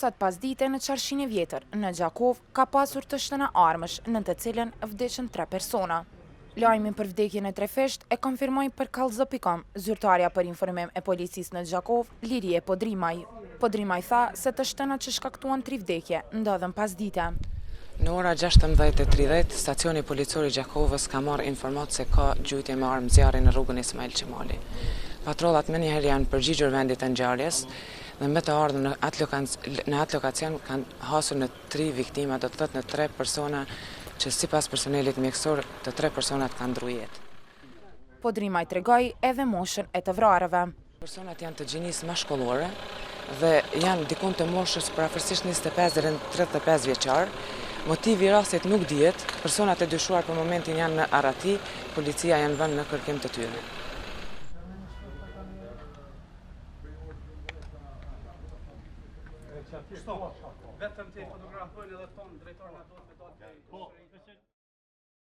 Sot pas dite në Qarshin e Vjetër, në Gjakov, ka pasur të shtëna armësh, në të cilën vdeshën 3 persona. Lajmin për vdekjen e 3 fesht e konfirmoi për kallzo.com, zyrtarja për informim e policisë në Gjakov, Lirie Podrimaj. Podrimaj tha se të shtënat që shkaktuan 3 vdekje ndodhen pas dite. Në ora 16:30, stacioni policor i Gjakovës ka marrë informatë se ka gjujtje me armë zjarri në rrugën Ismail Qemali. Patrollat menjëherë janë përgjigjur vendit të ngjarjes dhe me të ardhur në atë lokacion kanë hasur në 3 viktima, do të thotë në 3 persona që sipas personelit mjekësor të 3 personat kanë ndruar jetë. Podrimaj tregoi edhe moshën e të vrarëve. Personat janë të gjinisë mashkullore dhe janë dikun të moshës parafërsisht 25 deri në 35 vjeçar. Motivi i rastit nuk dihet, personat e dyshuar për momentin janë në arrati, policia janë vënë në kërkim të tyre. Vetëm të fotografojnë edhe tonë drejtorën ato.